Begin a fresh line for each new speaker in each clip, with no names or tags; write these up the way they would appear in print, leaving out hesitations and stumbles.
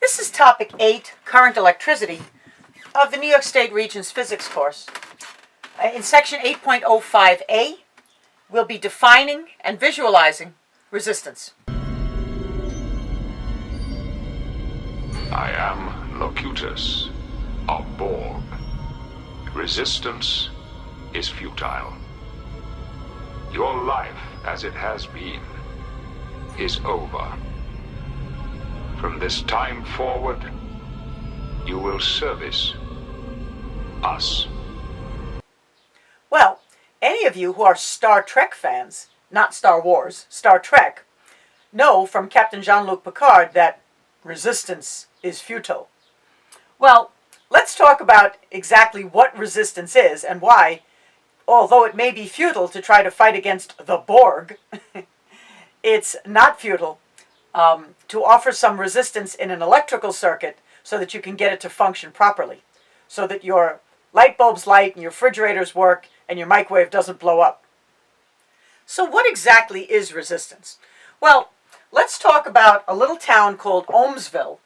This is topic 8, current electricity, of the New York State Regents Physics course. In section 8.05a, we'll be defining and visualizing resistance.
I am Locutus of Borg. Resistance is futile. Your life, as it has been, is over. From this time forward, you will service us.
Well, any of you who are Star Trek fans, not Star Wars, Star Trek, know from Captain Jean-Luc Picard that resistance is futile. Well, let's talk about exactly what resistance is and why, although it may be futile to try to fight against the Borg, it's not futile to offer some resistance in an electrical circuit so that you can get it to function properly, so that your light bulbs light and your refrigerators work and your microwave doesn't blow up. So what exactly is resistance? Well, let's talk about a little town called Ohmsville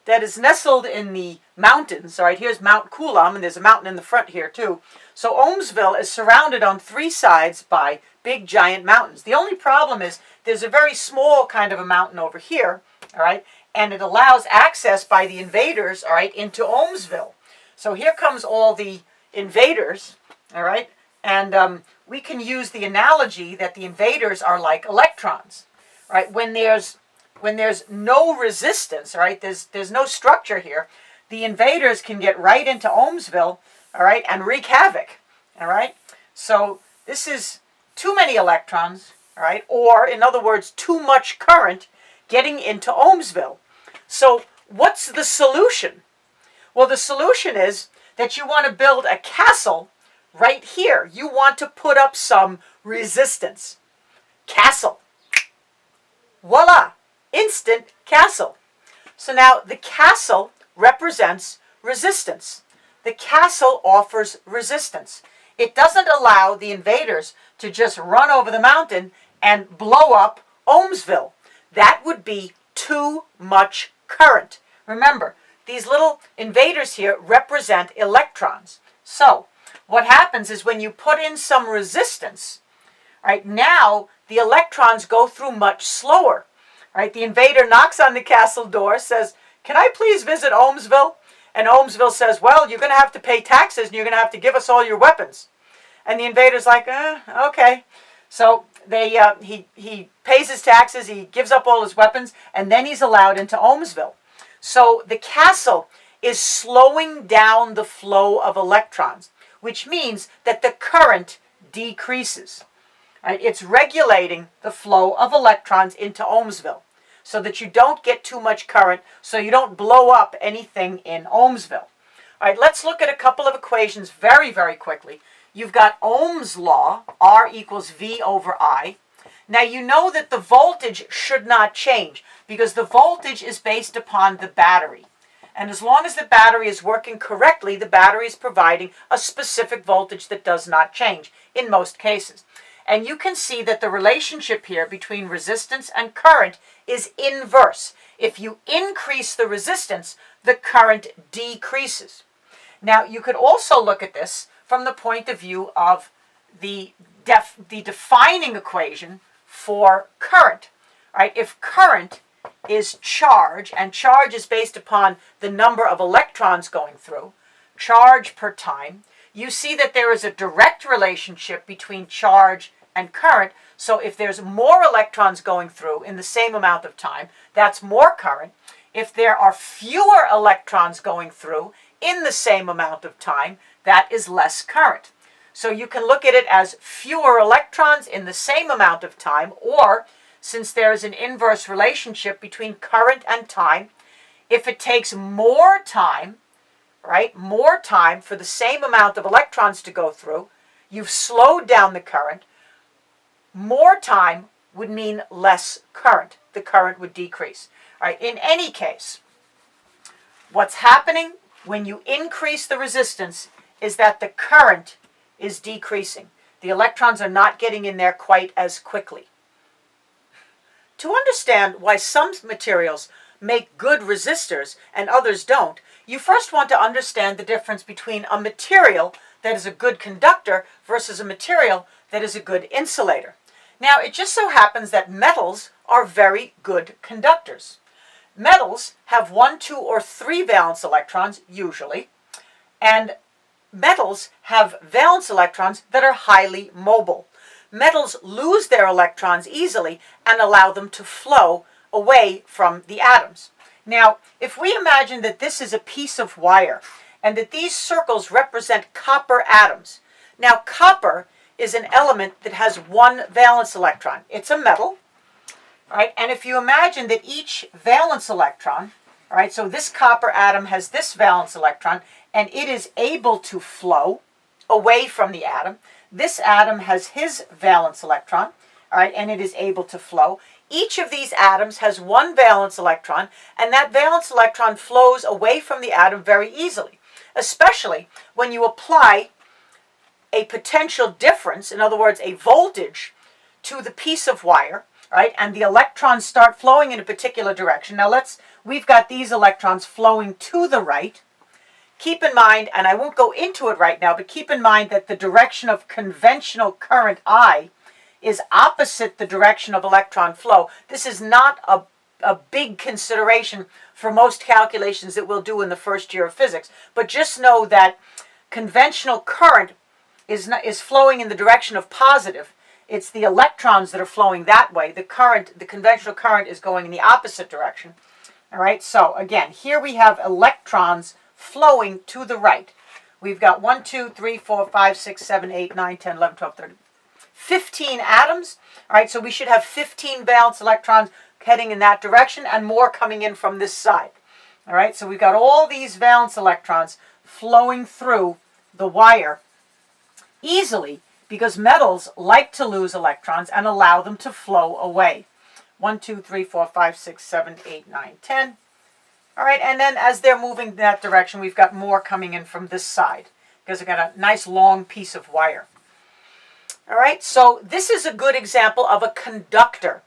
that is nestled in the mountains. All right, here's Mount Coulomb, and there's a mountain in the front here too. So Ohmsville is surrounded on three sides by big giant mountains. The only problem is there's a very small kind of a mountain over here, all right, and it allows access by the invaders, all right, into Ohmsville. So here comes all the invaders, all right, and we can use the analogy that the invaders are like electrons, right? When there's no resistance, all right, there's no structure here, the invaders can get right into Ohmsville, all right, and wreak havoc, all right? So this is too many electrons, all right, or in other words, too much current getting into Ohmsville. So what's the solution? Well, the solution is that you want to build a castle right here. You want to put up some resistance. Castle. Voila! Instant castle. So now the castle represents resistance. The castle offers resistance. It doesn't allow the invaders to just run over the mountain and blow up Ohmsville. That would be too much current. Remember, these little invaders here represent electrons. So what happens is when you put in some resistance, right, now the electrons go through much slower. Right, the invader knocks on the castle door, says, "Can I please visit Ohmsville?" And Ohmsville says, "Well, you're going to have to pay taxes and you're going to have to give us all your weapons." And the invader's like, okay. So he pays his taxes, he gives up all his weapons, and then he's allowed into Ohmsville. So the castle is slowing down the flow of electrons, which means that the current decreases. Right? It's regulating the flow of electrons into Ohmsville so that you don't get too much current, so you don't blow up anything in Ohmsville. All right, let's look at a couple of equations very, very quickly. You've got Ohm's Law, R equals V over I. Now you know that the voltage should not change because the voltage is based upon the battery. And as long as the battery is working correctly, the battery is providing a specific voltage that does not change in most cases. And you can see that the relationship here between resistance and current is inverse. If you increase the resistance, the current decreases. Now, you could also look at this from the point of view of the defining equation for current. Right? If current is charge, and charge is based upon the number of electrons going through, charge per time, you see that there is a direct relationship between charge and current. So if there's more electrons going through in the same amount of time, that's more current. If there are fewer electrons going through in the same amount of time, that is less current. So you can look at it as fewer electrons in the same amount of time, or since there is an inverse relationship between current and time, if it takes more time, right, more time for the same amount of electrons to go through, you've slowed down the current. More time would mean less current. The current would decrease. All right, in any case, what's happening when you increase the resistance is that the current is decreasing. The electrons are not getting in there quite as quickly. To understand why some materials make good resistors and others don't, you first want to understand the difference between a material that is a good conductor versus a material that is a good insulator. Now, it just so happens that metals are very good conductors. Metals have 1, 2, or 3 valence electrons, usually, and metals have valence electrons that are highly mobile. Metals lose their electrons easily and allow them to flow away from the atoms. Now, if we imagine that this is a piece of wire and that these circles represent copper atoms. Now, copper is an element that has 1 valence electron. It's a metal, right? And if you imagine that each valence electron, right, so this copper atom has this valence electron and it is able to flow away from the atom. This atom has his valence electron, all right, and it is able to flow. Each of these atoms has 1 valence electron, and that valence electron flows away from the atom very easily, especially when you apply a potential difference, in other words, a voltage, to the piece of wire, right? And the electrons start flowing in a particular direction. Now we've got these electrons flowing to the right. Keep in mind, and I won't go into it right now, but keep in mind that the direction of conventional current I is opposite the direction of electron flow. This is not a big consideration for most calculations that we'll do in the first year of physics, but just know that conventional current is flowing in the direction of positive. It's the electrons that are flowing that way. The conventional current is going in the opposite direction. All right, so again, here we have electrons flowing to the right. We've got 1, 2, 3, 4, 5, 6, 7, 8, 9, 10, 11, 12, 13, 15 atoms. All right, so we should have 15 valence electrons heading in that direction and more coming in from this side. All right, so we've got all these valence electrons flowing through the wire easily because metals like to lose electrons and allow them to flow away. 1, 2, 3, 4, 5, 6, 7, 8, 9, 10. All right, and then as they're moving in that direction, we've got more coming in from this side because we've got a nice long piece of wire. All right, so this is a good example of a conductor.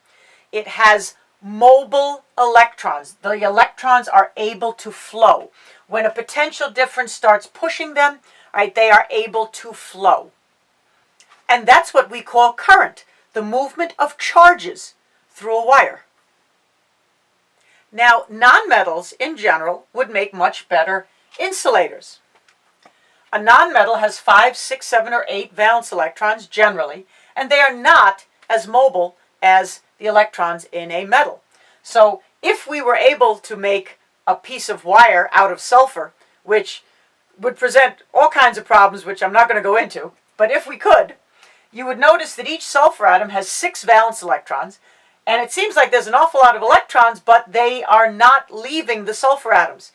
It has mobile electrons. The electrons are able to flow. When a potential difference starts pushing them, right, they are able to flow. And that's what we call current, the movement of charges through a wire. Now, nonmetals in general would make much better insulators. A nonmetal has 5, 6, 7, or 8 valence electrons generally, and they are not as mobile as the electrons in a metal. So if we were able to make a piece of wire out of sulfur, which would present all kinds of problems, which I'm not going to go into, but if we could, you would notice that each sulfur atom has 6 valence electrons, and it seems like there's an awful lot of electrons, but they are not leaving the sulfur atoms.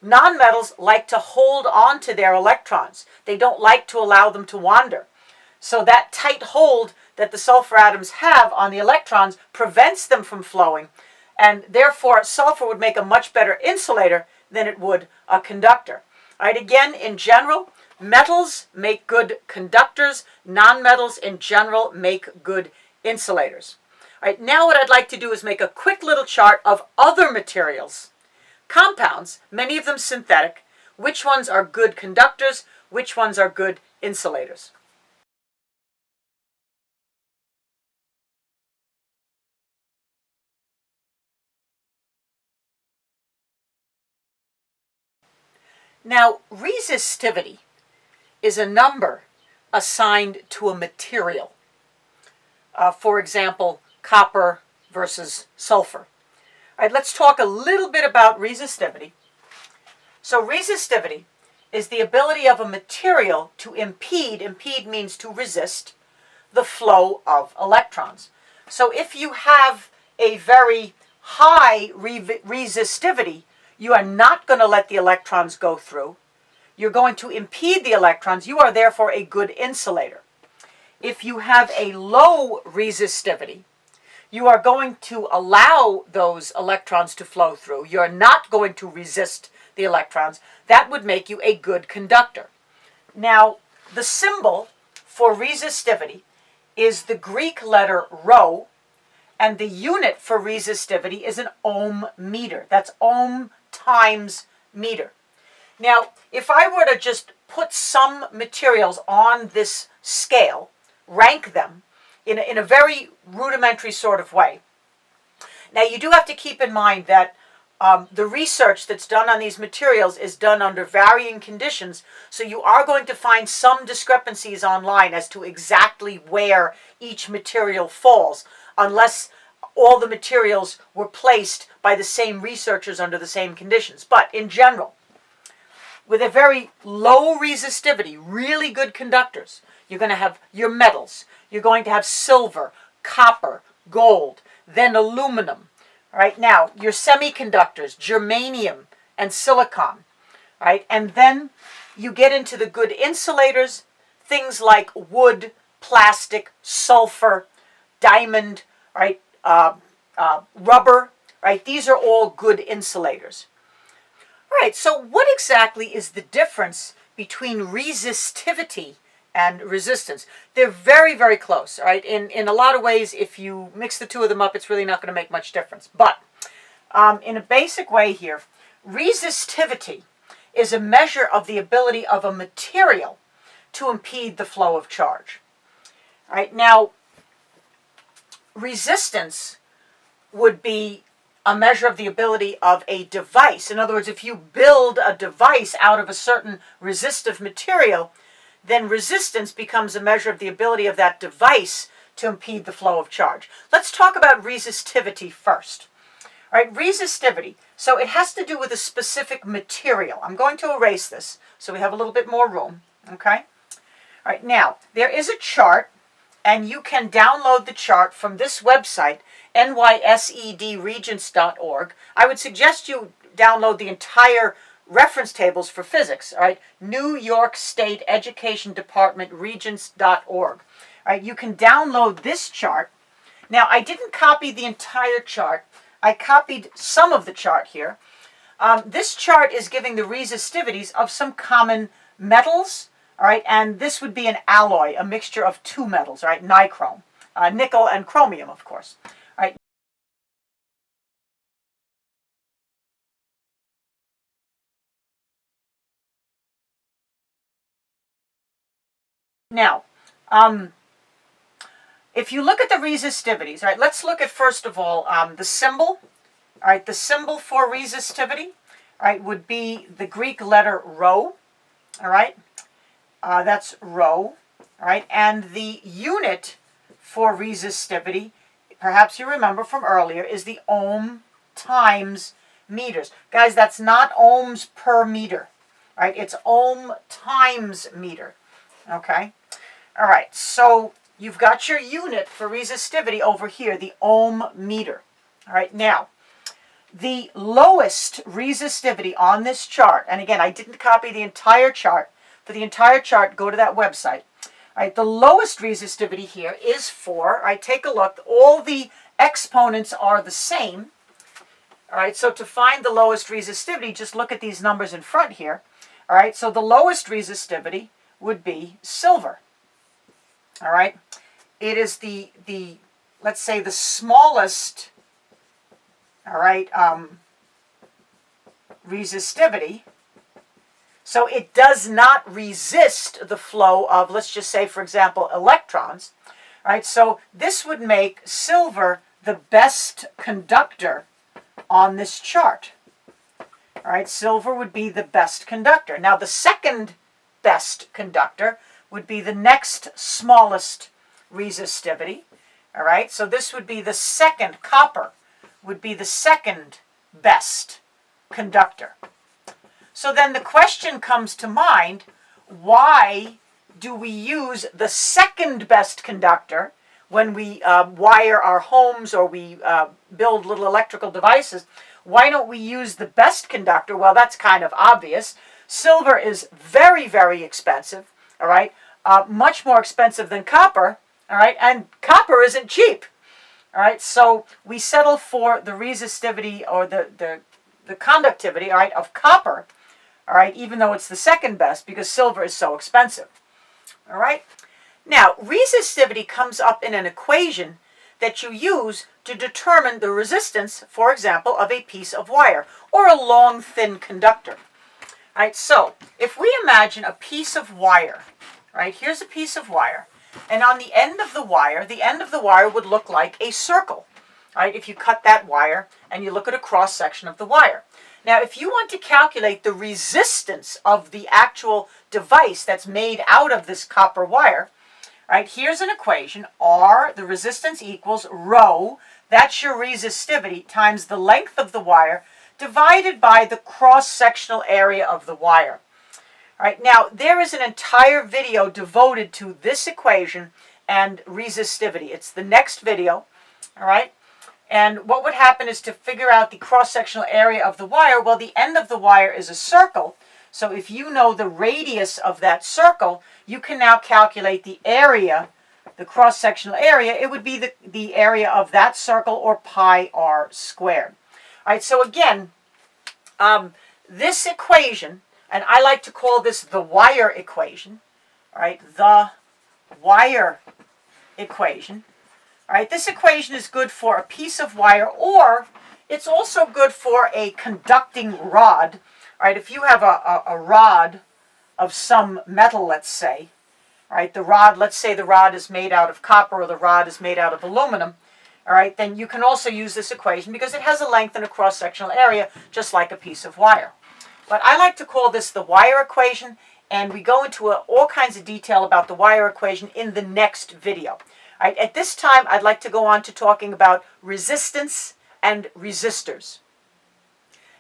Nonmetals like to hold on to their electrons. They don't like to allow them to wander. So that tight hold that the sulfur atoms have on the electrons prevents them from flowing, and therefore sulfur would make a much better insulator than it would a conductor. All right, again, in general, metals make good conductors. Nonmetals in general make good insulators. All right, now what I'd like to do is make a quick little chart of other materials, compounds, many of them synthetic, which ones are good conductors, which ones are good insulators. Now, resistivity is a number assigned to a material. For example, copper versus sulfur. All right, let's talk a little bit about resistivity. So resistivity is the ability of a material to impede means to resist, the flow of electrons. So if you have a very high resistivity, you are not going to let the electrons go through. You're going to impede the electrons. You are therefore a good insulator. If you have a low resistivity, you are going to allow those electrons to flow through. You're not going to resist the electrons. That would make you a good conductor. Now, the symbol for resistivity is the Greek letter rho, And the unit for resistivity is an ohm meter. That's ohm times meter. Now, if I were to just put some materials on this scale, rank them in a very rudimentary sort of way. Now, you do have to keep in mind that the research that's done on these materials is done under varying conditions, so you are going to find some discrepancies online as to exactly where each material falls, unless all the materials were placed by the same researchers under the same conditions. But in general, with a very low resistivity, really good conductors, you're going to have your metals. You're going to have silver, copper, gold, then aluminum. Right now, your semiconductors, germanium and silicon, right? And then you get into the good insulators, things like wood, plastic, sulfur, diamond, right? Rubber, right? These are all good insulators. All right, so what exactly is the difference between resistivity and resistance? They're very, very close, all right? In a lot of ways, if you mix the two of them up, it's really not going to make much difference. But in a basic way here, resistivity is a measure of the ability of a material to impede the flow of charge. All right, now, resistance would be a measure of the ability of a device. In other words, if you build a device out of a certain resistive material, then resistance becomes a measure of the ability of that device to impede the flow of charge. Let's talk about resistivity first. All right, resistivity. So it has to do with a specific material. I'm going to erase this so we have a little bit more room, okay? All right, now, there is a chart, and you can download the chart from this website, NYSEDregents.org. I would suggest you download the entire reference tables for physics, all right? New York State Education Department Regents.org. All right, you can download this chart. Now, I didn't copy the entire chart. I copied some of the chart here. This chart is giving the resistivities of some common metals, all right? And this would be an alloy, a mixture of two metals, all right? Nichrome, nickel and chromium, of course. Right. Now, if you look at the resistivities, all right, let's look at first of all the symbol. All right, the symbol for resistivity, all right, would be the Greek letter rho. All right, that's rho. All right, and the unit for resistivity, perhaps you remember from earlier, is the ohm times meters. Guys, that's not ohms per meter, right? It's ohm times meter, okay? All right, so you've got your unit for resistivity over here, the ohm meter. All right, now, the lowest resistivity on this chart, and again, I didn't copy the entire chart. For the entire chart, go to that website. All right, the lowest resistivity here is 4. All right, take a look. All the exponents are the same. All right, so to find the lowest resistivity, just look at these numbers in front here. All right, so the lowest resistivity would be silver. All right, it is the let's say the smallest, all right, resistivity. So it does not resist the flow of, let's just say, for example, electrons. All right, so this would make silver the best conductor on this chart. All right, silver would be the best conductor. Now, the second best conductor would be the next smallest resistivity. All right, so this would be the second, copper would be the second best conductor. So then the question comes to mind, why do we use the second best conductor when we wire our homes or we build little electrical devices? Why don't we use the best conductor? Well, that's kind of obvious. Silver is very, very expensive, all right? Much more expensive than copper, all right? And copper isn't cheap, all right? So we settle for the resistivity or the conductivity, all right, of copper, all right, even though it's the second best because silver is so expensive, all right? Now, resistivity comes up in an equation that you use to determine the resistance, for example, of a piece of wire or a long, thin conductor. All right, so if we imagine a piece of wire, right, here's a piece of wire, and on the end of the wire would look like a circle, right, if you cut that wire and you look at a cross-section of the wire. Now, if you want to calculate the resistance of the actual device that's made out of this copper wire, right, here's an equation. R, the resistance, equals rho, that's your resistivity, times the length of the wire, divided by the cross-sectional area of the wire. All right, now, there is an entire video devoted to this equation and resistivity. It's the next video, all right? And what would happen is to figure out the cross-sectional area of the wire, well, the end of the wire is a circle. So if you know the radius of that circle, you can now calculate the area, the cross-sectional area. It would be the area of that circle, or pi r squared. All right, so again, this equation, and I like to call this the wire equation, all right, the wire equation. All right, this equation is good for a piece of wire, or it's also good for a conducting rod. All right, if you have a rod of some metal, let's say, all right, let's say the rod is made out of copper or the rod is made out of aluminum, all right, then you can also use this equation because it has a length and a cross-sectional area just like a piece of wire. But I like to call this the wire equation, and we go into all kinds of detail about the wire equation in the next video. All right, at this time, I'd like to go on to talking about resistance and resistors.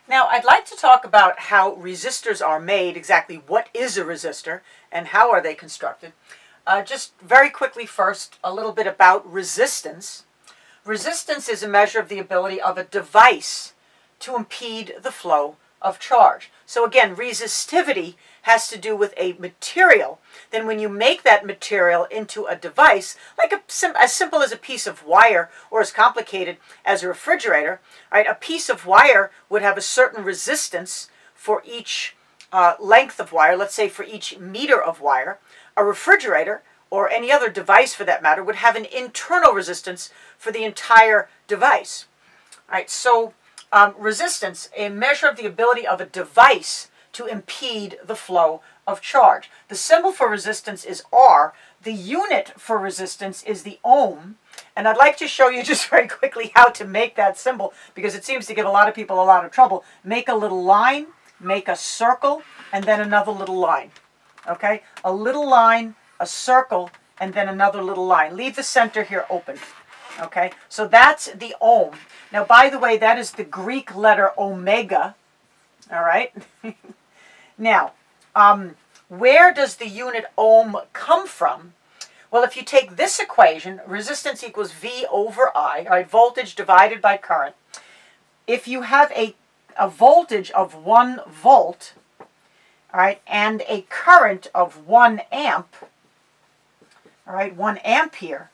Now, I'd like to talk about how resistors are made, exactly what is a resistor, and how are they constructed. Just very quickly first, a little bit about resistance. Resistance is a measure of the ability of a device to impede the flow of charge. So again, resistivity has to do with a material. Then when you make that material into a device, like as simple as a piece of wire or as complicated as a refrigerator, right, a piece of wire would have a certain resistance for each length of wire, let's say for each meter of wire. A refrigerator, or any other device for that matter, would have an internal resistance for the entire device. All right, so resistance, a measure of the ability of a device to impede the flow of charge. The symbol for resistance is R. The unit for resistance is the ohm. And I'd like to show you just very quickly how to make that symbol, because it seems to give a lot of people a lot of trouble. Make a little line, make a circle, and then another little line. Okay? A little line, a circle, and then another little line. Leave the center here open. Okay? So that's the ohm. Now, by the way, that is the Greek letter omega. All right? Now, where does the unit ohm come from? Well, if you take this equation, resistance equals V over I, all right, voltage divided by current. If you have a voltage of 1 volt, all right, and a current of 1 amp, all right, 1 ampere,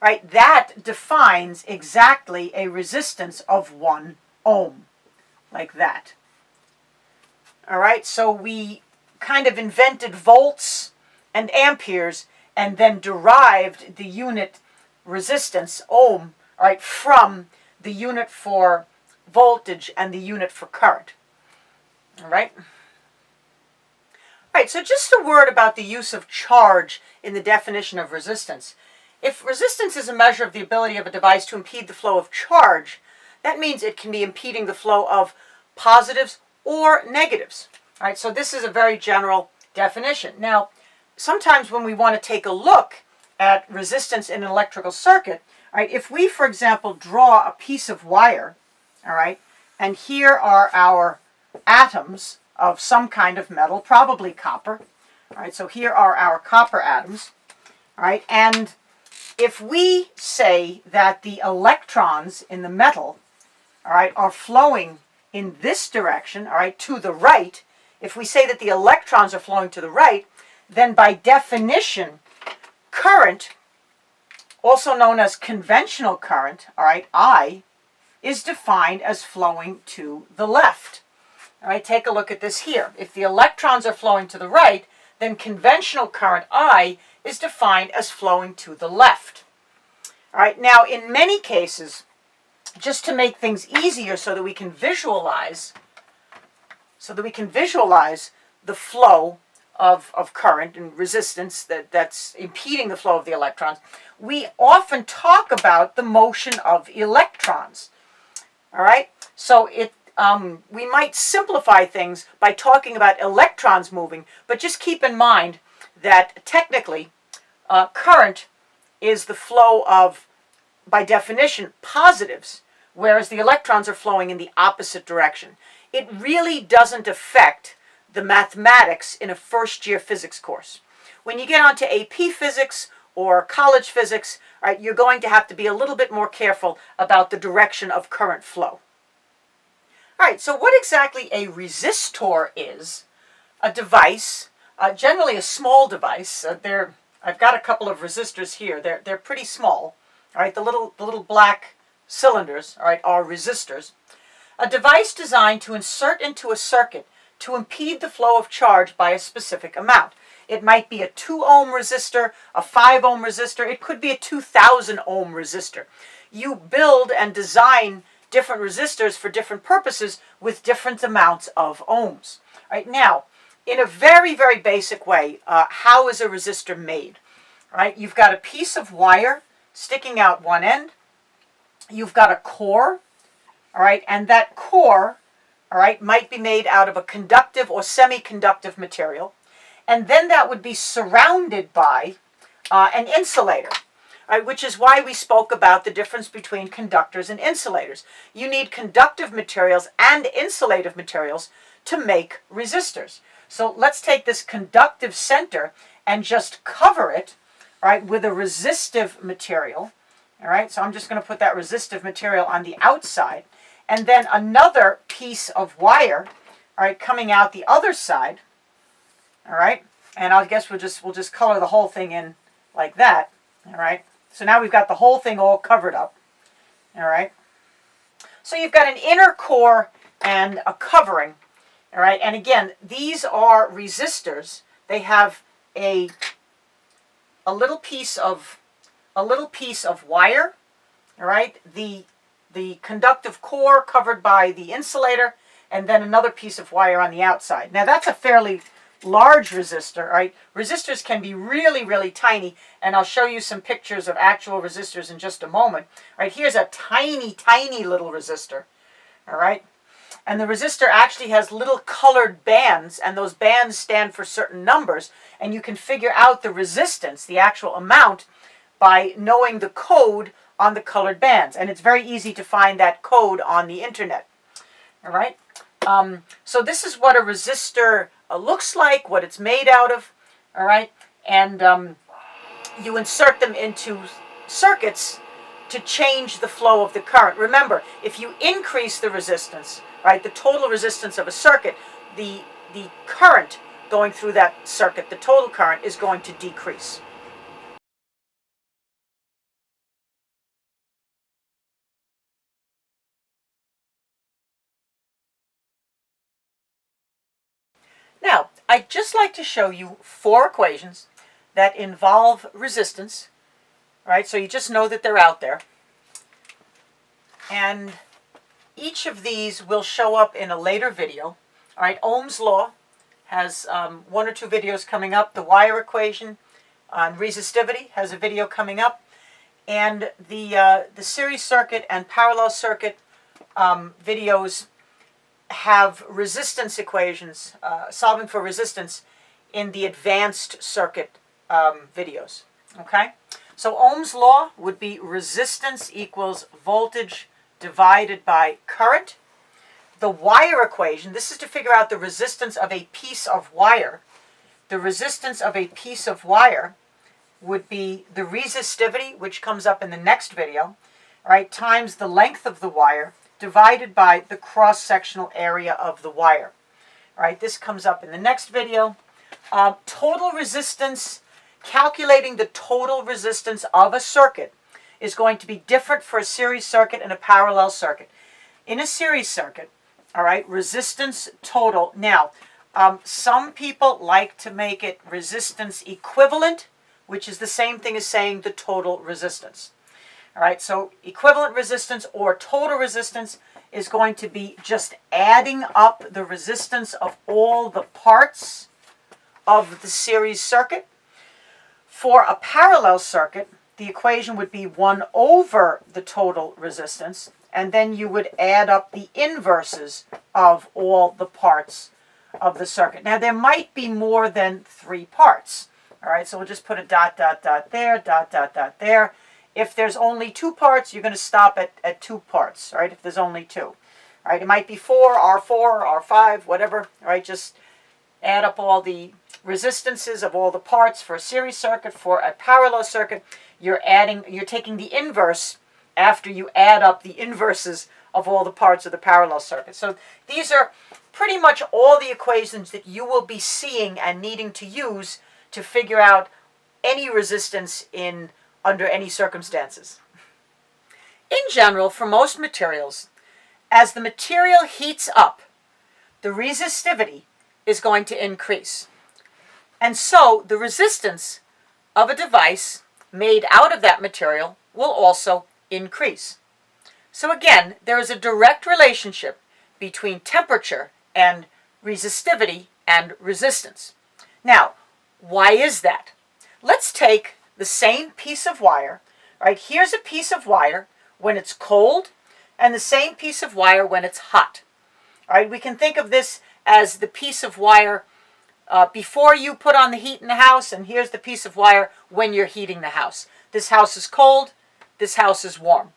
all right, that defines exactly a resistance of 1 ohm, like that. All right, so we kind of invented volts and amperes and then derived the unit resistance, ohm, all right, from the unit for voltage and the unit for current. All right? All right, so just a word about the use of charge in the definition of resistance. If resistance is a measure of the ability of a device to impede the flow of charge, that means it can be impeding the flow of positives or negatives. All right, so this is a very general definition. Now, sometimes when we want to take a look at resistance in an electrical circuit, all right, if we, for example, draw a piece of wire, all right, and here are our atoms of some kind of metal, probably copper, all right, so here are our copper atoms, all right, and if we say that the electrons in the metal, all right, are flowing in this direction, all right, to the right, if we say that the electrons are flowing to the right, then by definition, current, also known as conventional current, all right, I, is defined as flowing to the left. All right, take a look at this here. If the electrons are flowing to the right, then conventional current I is defined as flowing to the left. All right, now in many cases, just to make things easier so that we can visualize, the flow of current and resistance that's impeding the flow of the electrons, we often talk about the motion of electrons. All right, so we might simplify things by talking about electrons moving, but just keep in mind that technically current is the flow of, by definition, positives, whereas the electrons are flowing in the opposite direction. It really doesn't affect the mathematics in a first-year physics course. When you get onto AP physics or college physics, right, you're going to have to be a little bit more careful about the direction of current flow. All right, so what exactly a resistor is? A device, generally a small device. I've got a couple of resistors here. They're pretty small. All right, the little black cylinders, all right, are resistors. A device designed to insert into a circuit to impede the flow of charge by a specific amount. It might be a 2 ohm resistor, a 5 ohm resistor. It could be a 2000 ohm resistor. You build and design different resistors for different purposes with different amounts of ohms. All right, now, in a very, very basic way, how is a resistor made? All right, you've got a piece of wire sticking out one end. You've got a core, all right, and that core, all right, might be made out of a conductive or semiconductive material, and then that would be surrounded by an insulator, all right, which is why we spoke about the difference between conductors and insulators. You need conductive materials and insulative materials to make resistors. So let's take this conductive center and just cover it, all right, with a resistive material. All right, so I'm just going to put that resistive material on the outside, and then another piece of wire, all right, coming out the other side. All right, and I guess we'll just color the whole thing in like that. All right, so now we've got the whole thing all covered up. All right, so you've got an inner core and a covering. All right, and again, these are resistors. They have a little piece of wire. All right, the conductive core covered by the insulator, and then another piece of wire on the outside. Now that's a fairly large resistor. All right, resistors can be really, really tiny, and I'll show you some pictures of actual resistors in just a moment. All right, here's a tiny, tiny little resistor. All right, and the resistor actually has little colored bands, and those bands stand for certain numbers, and you can figure out the resistance, the actual amount, by knowing the code on the colored bands. And it's very easy to find that code on the internet. All right, so this is what a resistor looks like, what it's made out of. All right, and you insert them into circuits to change the flow of the current. Remember, if you increase the resistance, right, the total resistance of a circuit, the current going through that circuit, the total current, is going to decrease. Now, I'd just like to show you 4 equations that involve resistance. Right, so you just know that they're out there. And each of these will show up in a later video. All right, Ohm's Law has 1 or 2 videos coming up. The wire equation on resistivity has a video coming up. And the series circuit and parallel circuit videos have resistance equations, solving for resistance in the advanced circuit videos. Okay? So Ohm's law would be resistance equals voltage divided by current. The wire equation, this is to figure out the resistance of a piece of wire. The resistance of a piece of wire would be the resistivity, which comes up in the next video, right, times the length of the wire divided by the cross-sectional area of the wire. All right, this comes up in the next video. Total resistance, calculating the total resistance of a circuit is going to be different for a series circuit and a parallel circuit. In a series circuit, all right, resistance total. Now, some people like to make it resistance equivalent, which is the same thing as saying the total resistance. All right, so equivalent resistance or total resistance is going to be just adding up the resistance of all the parts of the series circuit. For a parallel circuit, the equation would be 1 over the total resistance, and then you would add up the inverses of all the parts of the circuit. Now, there might be more than 3 parts. All right, so we'll just put a dot, dot, dot there, dot, dot, dot there. If there's only 2 parts, you're going to stop at 2 parts, all right, if there's only 2. All right, it might be 4, R4, R5, whatever. All right, just add up all the resistances of all the parts for a series circuit. For a parallel circuit, you're taking the inverse after you add up the inverses of all the parts of the parallel circuit. So these are pretty much all the equations that you will be seeing and needing to use to figure out any resistance under any circumstances. In general, for most materials, as the material heats up, the resistivity is going to increase. And so the resistance of a device made out of that material will also increase. So again, there is a direct relationship between temperature and resistivity and resistance. Now, why is that? Let's take the same piece of wire, right? Here's a piece of wire when it's cold and the same piece of wire when it's hot. All right, we can think of this as the piece of wire before you put on the heat in the house, and here's the piece of wire when you're heating the house. This house is cold, this house is warm.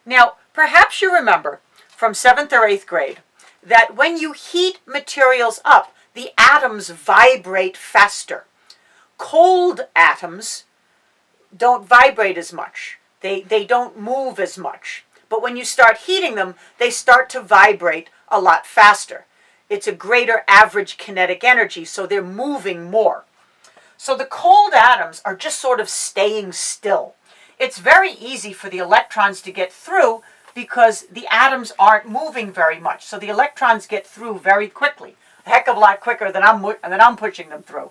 Now, perhaps you remember from 7th or 8th grade that when you heat materials up, the atoms vibrate faster. Cold atoms don't vibrate as much. They don't move as much. But when you start heating them, they start to vibrate a lot faster. It's a greater average kinetic energy, so they're moving more. So the cold atoms are just sort of staying still. It's very easy for the electrons to get through because the atoms aren't moving very much. So the electrons get through very quickly, a heck of a lot quicker than I'm pushing them through.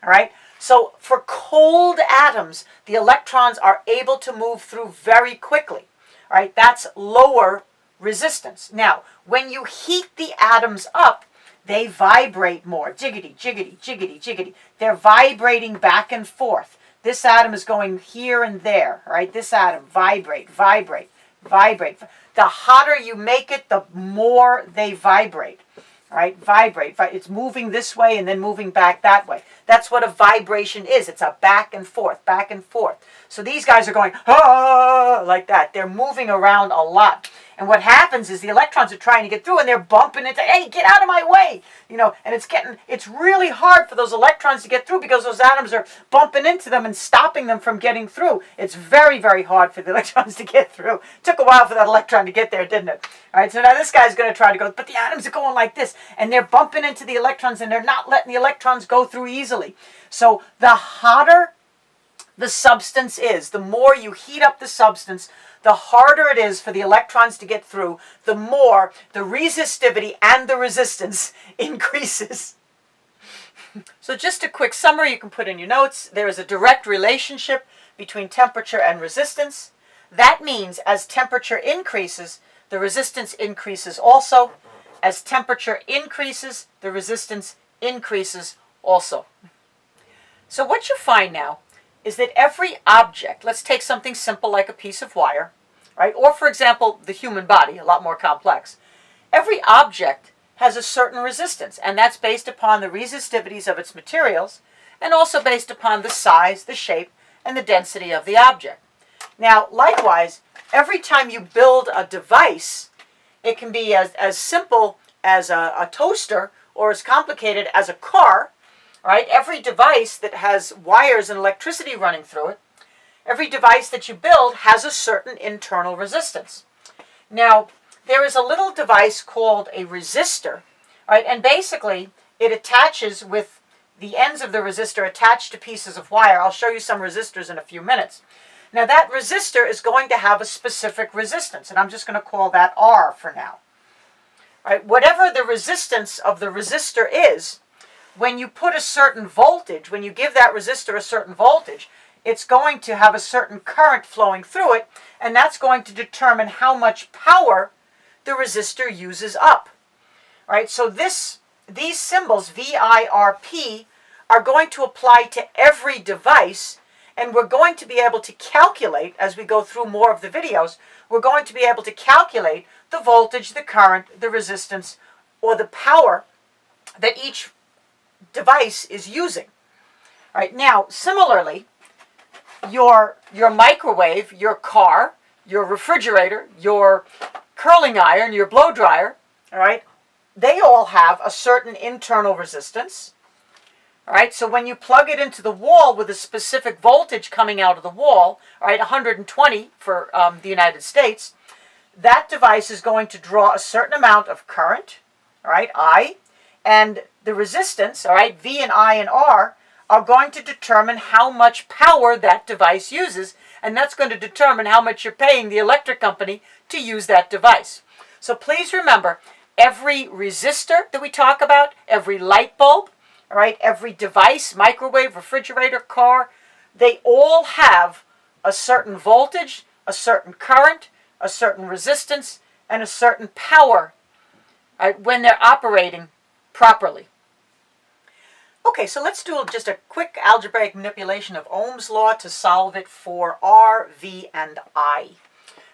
All right? So for cold atoms, the electrons are able to move through very quickly. All right? That's lower resistance. Now, when you heat the atoms up, they vibrate more. Jiggity, jiggity, jiggity, jiggity. They're vibrating back and forth. This atom is going here and there, right? This atom, vibrate, vibrate, vibrate. The hotter you make it, the more they vibrate, right? Vibrate. It's moving this way and then moving back that way. That's what a vibration is. It's a back and forth, back and forth. So these guys are going, ah, like that. They're moving around a lot. And what happens is the electrons are trying to get through and they're bumping into, hey, get out of my way, and it's really hard for those electrons to get through because those atoms are bumping into them and stopping them from getting through. It's very, very hard for the electrons to get through. It took a while for that electron to get there, didn't it? All right, so now this guy's going to try to go, but the atoms are going like this and they're bumping into the electrons and they're not letting the electrons go through easily. So the hotter the substance is, the more you heat up the substance, the harder it is for the electrons to get through, the more the resistivity and the resistance increases. So just a quick summary you can put in your notes. There is a direct relationship between temperature and resistance. That means as temperature increases, the resistance increases also. As temperature increases, the resistance increases also. So what you find now is that every object, let's take something simple like a piece of wire, right? Or for example, the human body, a lot more complex. Every object has a certain resistance, and that's based upon the resistivities of its materials, and also based upon the size, the shape, and the density of the object. Now, likewise, every time you build a device, it can be as simple as a toaster or as complicated as a car, right? Every device that has wires and electricity running through it, every device that you build has a certain internal resistance. Now, there is a little device called a resistor, right? And basically, it attaches with the ends of the resistor attached to pieces of wire. I'll show you some resistors in a few minutes. Now, that resistor is going to have a specific resistance, and I'm just going to call that R for now. Right? Whatever the resistance of the resistor is, when you put a certain voltage, when you give that resistor a certain voltage, it's going to have a certain current flowing through it, and that's going to determine how much power the resistor uses up. All right, so these symbols, VIRP, are going to apply to every device, and we're going to be able to calculate, as we go through more of the videos, we're going to be able to calculate the voltage, the current, the resistance, or the power that each device is using. All right, now, similarly, your microwave, your car, your refrigerator, your curling iron, your blow dryer, all right, they all have a certain internal resistance. All right, so when you plug it into the wall with a specific voltage coming out of the wall, all right, 120 for the United States, that device is going to draw a certain amount of current, all right, I, and the resistance, all right, V and I and R, are going to determine how much power that device uses, and that's going to determine how much you're paying the electric company to use that device. So please remember, every resistor that we talk about, every light bulb, all right, every device, microwave, refrigerator, car, they all have a certain voltage, a certain current, a certain resistance, and a certain power, all right, when they're operating properly. Okay, so let's do just a quick algebraic manipulation of Ohm's law to solve it for R, V, and I.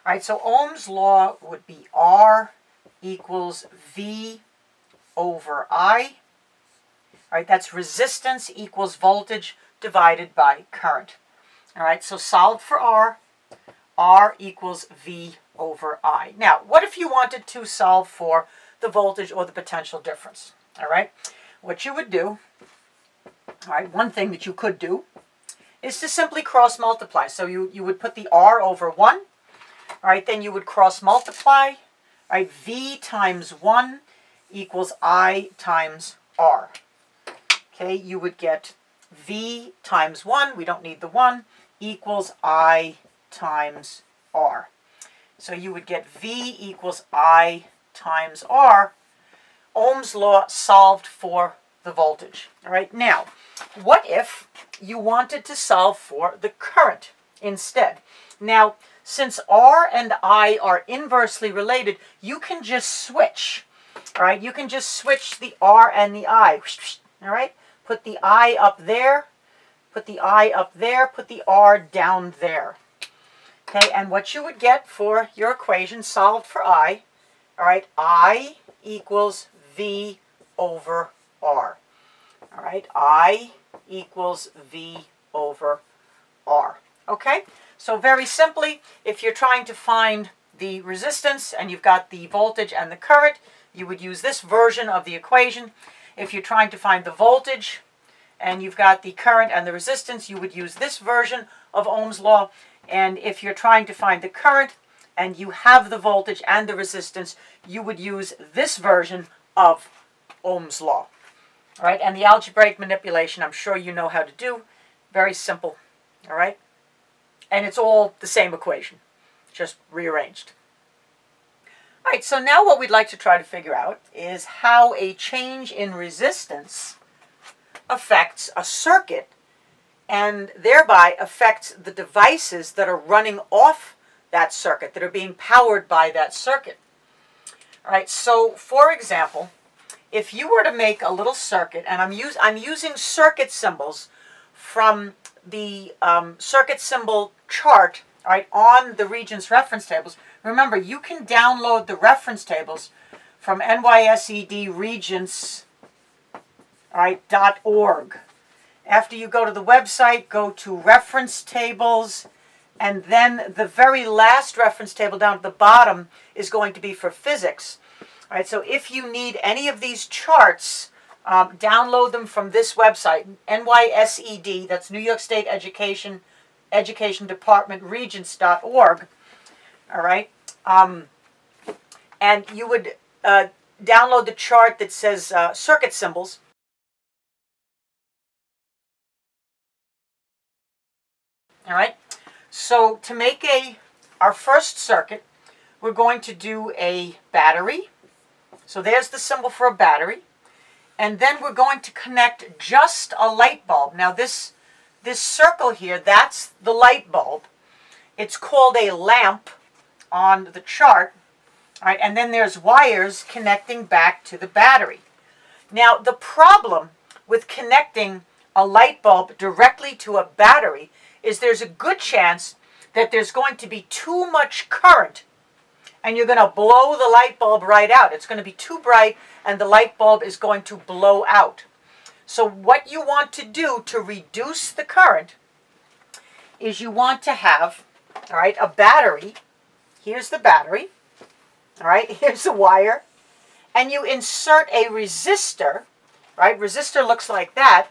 All right, so Ohm's law would be R equals V over I. All right, that's resistance equals voltage divided by current. All right, so solve for R. R equals V over I. Now, what if you wanted to solve for the voltage or the potential difference? All right, what you would do, all right, one thing that you could do is to simply cross multiply. So you would put the R over 1. All right, then you would cross multiply. All right, V times 1 equals I times R. Okay, you would get V times 1, we don't need the 1, equals I times R. So you would get V equals I times R. Ohm's law solved for the voltage. All right, now, what if you wanted to solve for the current instead? Now, since R and I are inversely related, you can just switch. All right, you can just switch the R and the I. All right, put the I up there, put the I up there, put the R down there. Okay, and what you would get for your equation solved for I, all right, I equals V over R. All right, I equals V over R. Okay, so very simply, if you're trying to find the resistance and you've got the voltage and the current, you would use this version of the equation. If you're trying to find the voltage and you've got the current and the resistance, you would use this version of Ohm's law. And if you're trying to find the current and you have the voltage and the resistance, you would use this version of Ohm's law. All right, and the algebraic manipulation, I'm sure you know how to do. Very simple, all right? And it's all the same equation, just rearranged. All right, so now what we'd like to try to figure out is how a change in resistance affects a circuit and thereby affects the devices that are running off that circuit, that are being powered by that circuit. All right, so for example, if you were to make a little circuit, and I'm using circuit symbols from the circuit symbol chart, all right, on the Regents reference tables. Remember, you can download the reference tables from NYS Regents, all right, .org. After you go to the website, go to reference tables, and then the very last reference table down at the bottom is going to be for physics. All right, so if you need any of these charts, download them from this website, NYSED, that's New York State Education Department, regents.org. All right, and you would download the chart that says circuit symbols. All right, so to make our first circuit, we're going to do a battery. So there's the symbol for a battery. And then we're going to connect just a light bulb. Now this this circle here, that's the light bulb. It's called a lamp on the chart. All right, and then there's wires connecting back to the battery. Now, the problem with connecting a light bulb directly to a battery is there's a good chance that there's going to be too much current and you're going to blow the light bulb right out. It's going to be too bright and the light bulb is going to blow out. So what you want to do to reduce the current is you want to have, all right, a battery. Here's the battery. All right, here's the wire. And you insert a resistor, right? Resistor looks like that.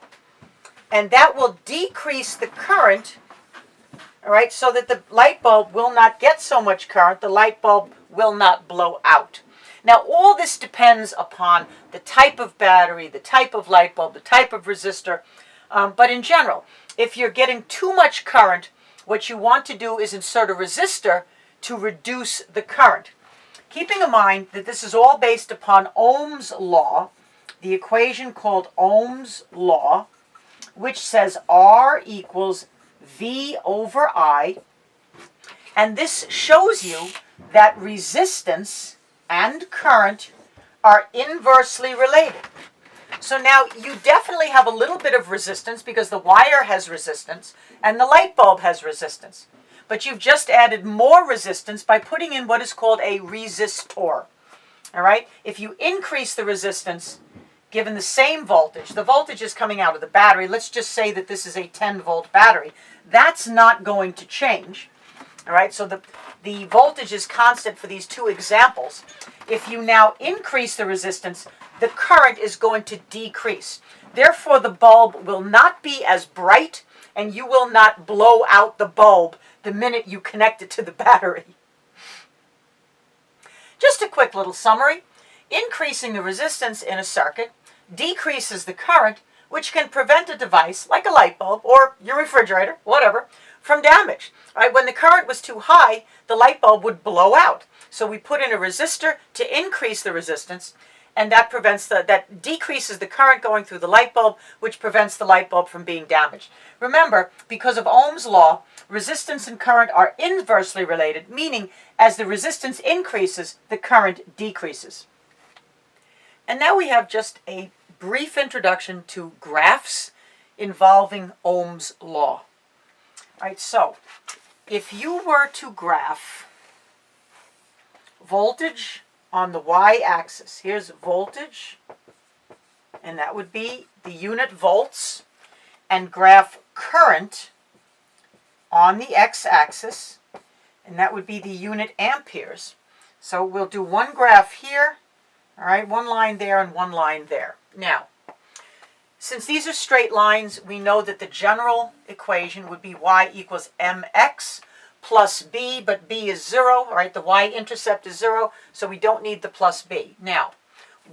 And that will decrease the current, all right, so that the light bulb will not get so much current. The light bulb will not blow out. Now, all this depends upon the type of battery, the type of light bulb, the type of resistor. But in general, if you're getting too much current, what you want to do is insert a resistor to reduce the current. Keeping in mind that this is all based upon Ohm's Law, the equation called Ohm's Law, which says R equals V over I. And this shows you that resistance and current are inversely related. So now you definitely have a little bit of resistance because the wire has resistance and the light bulb has resistance. But you've just added more resistance by putting in what is called a resistor. All right? If you increase the resistance, given the same voltage, the voltage is coming out of the battery. Let's just say that this is a 10-volt battery. That's not going to change. All right? So the voltage is constant for these two examples. If you now increase the resistance, the current is going to decrease. Therefore, the bulb will not be as bright, and you will not blow out the bulb the minute you connect it to the battery. Just a quick little summary. Increasing the resistance in a circuit decreases the current, which can prevent a device, like a light bulb or your refrigerator, whatever, from damage. Right? When the current was too high, the light bulb would blow out. So we put in a resistor to increase the resistance, and that decreases the current going through the light bulb, which prevents the light bulb from being damaged. Remember, because of Ohm's law, resistance and current are inversely related, meaning as the resistance increases, the current decreases. And now we have just a brief introduction to graphs involving Ohm's law. All right, so if you were to graph voltage on the y-axis, here's voltage, and that would be the unit volts, and graph current on the x-axis, and that would be the unit amperes. So we'll do one graph here, all right, one line there and one line there. Now, since these are straight lines, we know that the general equation would be y equals mx plus b, but b is 0, all right, the y-intercept is 0, so we don't need the plus b. Now,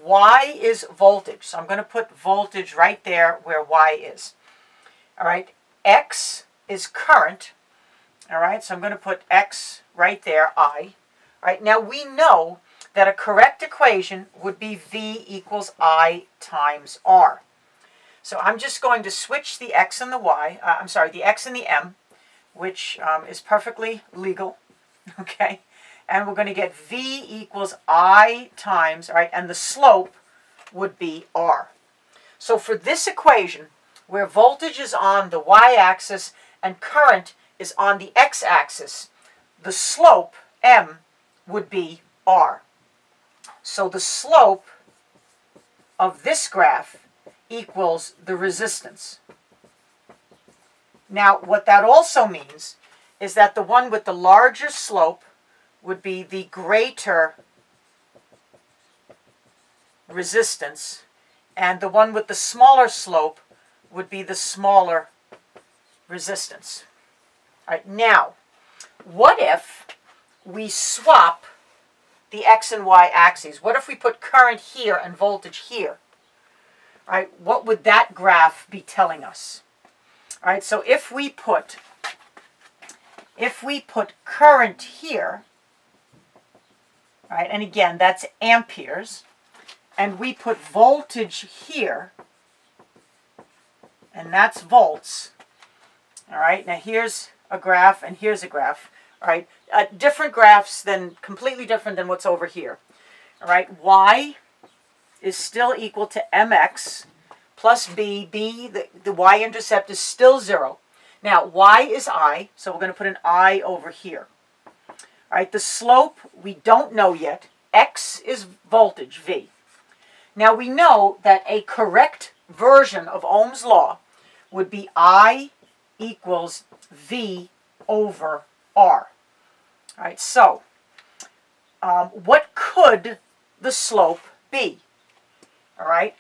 y is voltage, so I'm going to put voltage right there where y is. All right, x is current, all right, so I'm going to put x right there, I. All right, now we know that a correct equation would be v equals I times r. So I'm just going to switch the x and the y, the x and the m, which is perfectly legal, okay? And we're going to get v equals I times, all right, and the slope would be r. So for this equation, where voltage is on the y-axis and current is on the x-axis, the slope, m, would be r. So the slope of this graph equals the resistance. Now, what that also means is that the one with the larger slope would be the greater resistance, and the one with the smaller slope would be the smaller resistance. All right, now, what if we swap the x and y axes? What if we put current here and voltage here? All right, what would that graph be telling us? All right, so if we put current here, all right, and again, that's amperes, and we put voltage here, and that's volts, All right, now here's a graph and here's a graph. All right, different graphs completely different than what's over here. All right, y is still equal to mx plus b. The y-intercept is still 0. Now, y is I, so we're going to put an I over here. All right, the slope we don't know yet. X is voltage, V. Now, we know that a correct version of Ohm's law would be I equals V over R. All right, so what could the slope be? All right,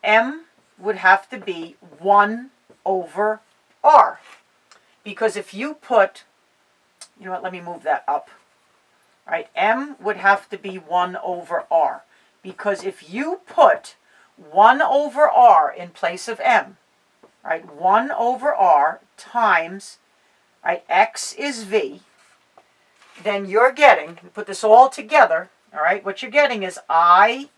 M would have to be 1 over R. Because if you put, you know what, let me move that up. All right, M would have to be 1 over R. Because if you put 1 over R in place of M, right, 1 over R times, right, X is V, then you're getting, put this all together, all right, what you're getting is I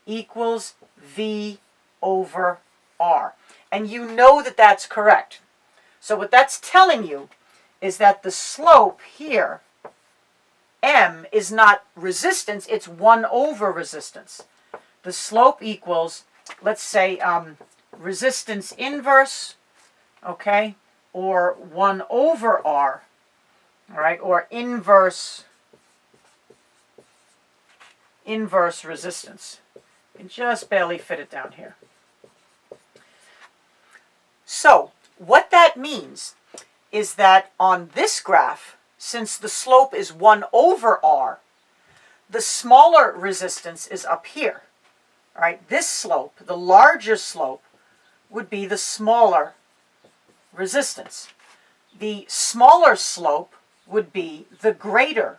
equals V over R. And you know that that's correct. So what that's telling you is that the slope here, M, is not resistance, it's 1 over resistance. The slope equals, let's say, resistance inverse, okay, or 1 over R, all right, or inverse resistance. You can just barely fit it down here. So, what that means is that on this graph, since the slope is 1 over R, the smaller resistance is up here. All right, this slope, the larger slope, would be the smaller resistance. The smaller slope would be the greater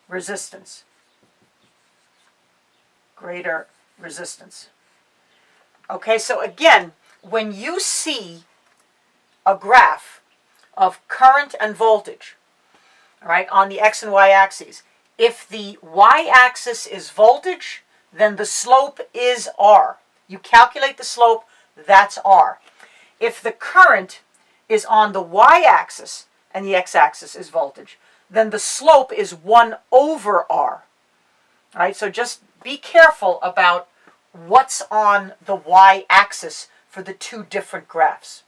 resistance. Greater resistance. Okay, so again, when you see a graph of current and voltage, all right, on the x and y axes, if the y-axis is voltage, then the slope is R. You calculate the slope, that's R. If the current is on the y-axis and the x-axis is voltage, then the slope is 1 over R. All right, so just be careful about what's on the y-axis for the two different graphs.